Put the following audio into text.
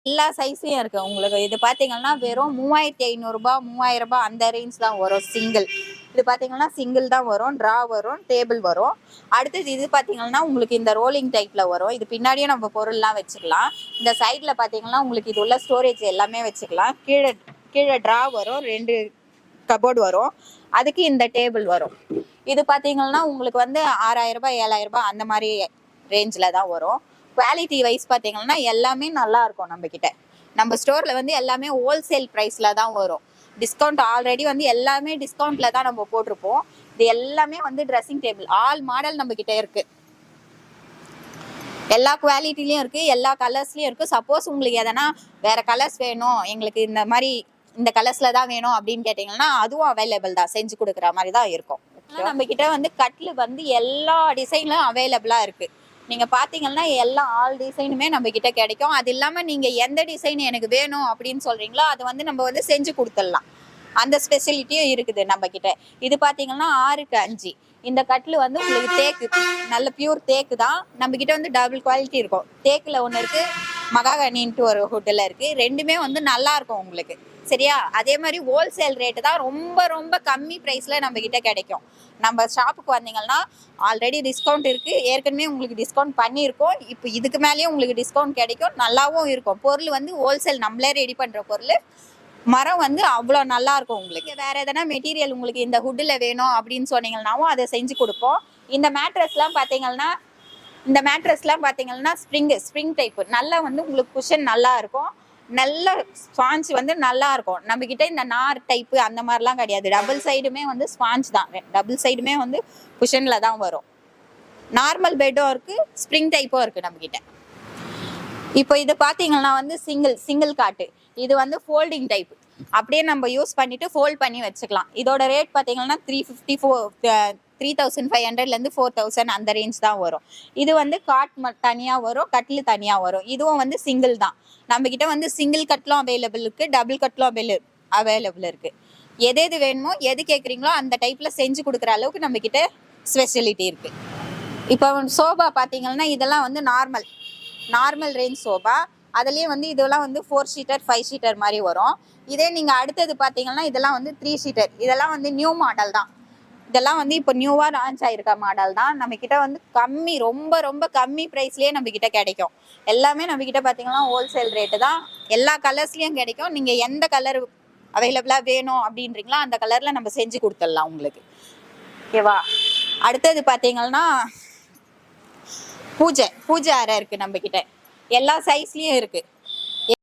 எல்லா சைஸ்லயும் இருக்கு உங்களுக்கு. இது பாத்தீங்கன்னா வெறும் 3500 ரூபாய் 3000 ரூபாய் அந்த ரேஞ்ச் தான் வரும் சிங்கிள். இது பாத்தீங்கன்னா சிங்கிள் தான் வரும், டிரா வரும், டேபிள் வரும். அடுத்தது இது பாத்தீங்கன்னா உங்களுக்கு இந்த ரோலிங் டைப்ல வரும். இது பின்னாடியே நம்ம பொருள்லாம் வச்சுக்கலாம். இந்த சைட்ல பாத்தீங்கன்னா உங்களுக்கு இது உள்ள ஸ்டோரேஜ் எல்லாமே வச்சுக்கலாம். கீழே கீழே டிரா வரும், 2 கபோர்டு வரும், அதுக்கு இந்த டேபிள் வரும். இது பாத்தீங்கன்னா உங்களுக்கு வந்து 6000 ரூபாய் 7000 ரூபாய் அந்த மாதிரி ரேஞ்சில் தான் வரும். குவாலிட்டி வைஸ் பார்த்தீங்கன்னா எல்லாமே நல்லா இருக்கும். நம்ம ஸ்டோர்ல வந்து எல்லாமே ஹோல்சேல் ப்ரைஸ்ல தான் வரும். டிஸ்கவுண்ட் ஆல்ரெடி வந்து எல்லாமே டிஸ்கவுண்ட்ல தான் நம்ம போட்டிருப்போம். இது எல்லாமே வந்து ட்ரெஸ்ஸிங் டேபிள் ஆல் மாடல் நம்ம கிட்ட இருக்கு. எல்லா குவாலிட்டிலையும் இருக்கு, எல்லா கலர்ஸ்லயும் இருக்கு. சப்போஸ் உங்களுக்கு எதனா வேற கலர்ஸ் வேணும், எங்களுக்கு இந்த மாதிரி இந்த கலர்ஸ்ல தான் வேணும் அப்படின்னு கேட்டீங்கன்னா அதுவும் அவைலபிள் தான், செஞ்சு கொடுக்குற மாதிரி தான் இருக்கும். நம்ம கிட்ட வந்து கட்லு வந்து எல்லா டிசைன்லும் அவைலபிளா இருக்கு. நீங்க பாத்தீங்கன்னா எல்லா ஆல் டிசைனுமே நம்ம கிட்ட கிடைக்கும். அது இல்லாம நீங்க எந்த டிசைன் எனக்கு வேணும் அப்படின்னு சொல்றீங்களோ அது வந்து நம்ம வந்து செஞ்சு கொடுத்துடலாம். அந்த ஸ்பெஷாலிட்டியும் இருக்குது நம்ம கிட்ட. இது பாத்தீங்கன்னா 6க்கு 5. இந்த கட்லு வந்து உங்களுக்கு தேக்கு, நல்ல பியூர் தேக்கு தான். நம்ம கிட்ட வந்து டபுள் குவாலிட்டி இருக்கும். தேக்குல ஒண்ணு இருக்கு, மகாகனின்ட்டு ஒரு ஹோட்டல்ல இருக்கு. ரெண்டுமே வந்து நல்லா இருக்கும் உங்களுக்கு. சரியா? அதே மாதிரி ஹோல்சேல் ரேட்டு தான், ரொம்ப ரொம்ப கம்மி பிரைஸ்ல நம்ம கிட்ட கிடைக்கும். நம்ம ஷாப்புக்கு வந்தீங்கன்னா ஆல்ரெடி டிஸ்கவுண்ட் இருக்கு, ஏற்கனவே உங்களுக்கு டிஸ்கவுண்ட் பண்ணியிருக்கோம். இப்போ இதுக்கு மேலேயும் உங்களுக்கு டிஸ்கவுண்ட் கிடைக்கும், நல்லாவும் இருக்கும். பொருள் வந்து ஹோல்சேல் நம்மளே ரெடி பண்ற பொருள். மரம் வந்து அவ்வளோ நல்லா இருக்கும் உங்களுக்கு. வேற எதனா மெட்டீரியல் உங்களுக்கு இந்த ஹுட்டில் வேணும் அப்படின்னு சொன்னீங்கன்னாவும் அதை செஞ்சு கொடுப்போம். இந்த மேட்ரஸ்லாம் பார்த்தீங்கன்னா ஸ்ப்ரிங் டைப் நல்லா வந்து உங்களுக்கு குஷன் நல்லா இருக்கும். நல்ல ஸ்பாஞ்ச் வந்து நல்லா இருக்கும். நம்ம கிட்ட இந்த நார் டைப்பு அந்த மாதிரிலாம் கிடையாது. டபுள் சைடுமே வந்து ஸ்பாஞ்ச் தான், டபுள் சைடுமே வந்து குஷன்ல தான் வரும். நார்மல் பெட்டும் இருக்கு, ஸ்ப்ரிங் டைப்பும் இருக்கு நம்ம கிட்ட. இப்போ இது பாத்தீங்கன்னா வந்து சிங்கிள் காட்டு. இது வந்து ஃபோல்டிங் டைப், அப்படியே நம்ம யூஸ் பண்ணிட்டு ஃபோல்ட் பண்ணி வச்சுக்கலாம். இதோட ரேட் பாத்தீங்கன்னா 3500 4000 அந்த ரேஞ்ச் தான் வரும். இது வந்து காட் தனியா வரும், கட்லு தனியா வரும். இதுவும் வந்து சிங்கிள் தான். நம்ம கிட்ட வந்து சிங்கிள் கட்லும் அவைலபிள் இருக்கு, டபுள் கட்லும் அவைலபிள் இருக்கு. எது வேணுமோ எது கேட்குறீங்களோ அந்த டைப்ல செஞ்சு கொடுக்குற அளவுக்கு நம்ம கிட்ட ஸ்பெஷாலிட்டி இருக்கு. இப்போ சோபா பார்த்தீங்கன்னா இதெல்லாம் வந்து நார்மல் ரேஞ்ச் சோபா. அதுலேயே வந்து இதெல்லாம் வந்து 4 சீட்டர் 5 சீட்டர் மாதிரி வரும். இதே நீங்கள் அடுத்தது பார்த்தீங்கன்னா இதெல்லாம் வந்து 3 சீட்டர். இதெல்லாம் வந்து நியூ மாடல் தான். இதெல்லாம் வந்து இப்போ நியூவாக லான்ச் ஆகிருக்க மாடல் தான். நம்ம கிட்ட வந்து ரொம்ப ரொம்ப கம்மி ப்ரைஸ்லேயே நம்ம கிட்ட கிடைக்கும். எல்லாமே நம்ம கிட்ட பார்த்தீங்கன்னா ஹோல்சேல் ரேட்டு தான். எல்லா கலர்ஸ்லேயும் கிடைக்கும். நீங்கள் எந்த கலர் அவைலபிளாக வேணும் அப்படின்றீங்களோ அந்த கலரில் நம்ம செஞ்சு கொடுத்துடலாம் உங்களுக்கு. ஓகேவா? அடுத்தது பார்த்தீங்கன்னா பூஜை அறை இருக்குது நம்ம கிட்ட. எல்லா சைஸ்லேயும் இருக்குது.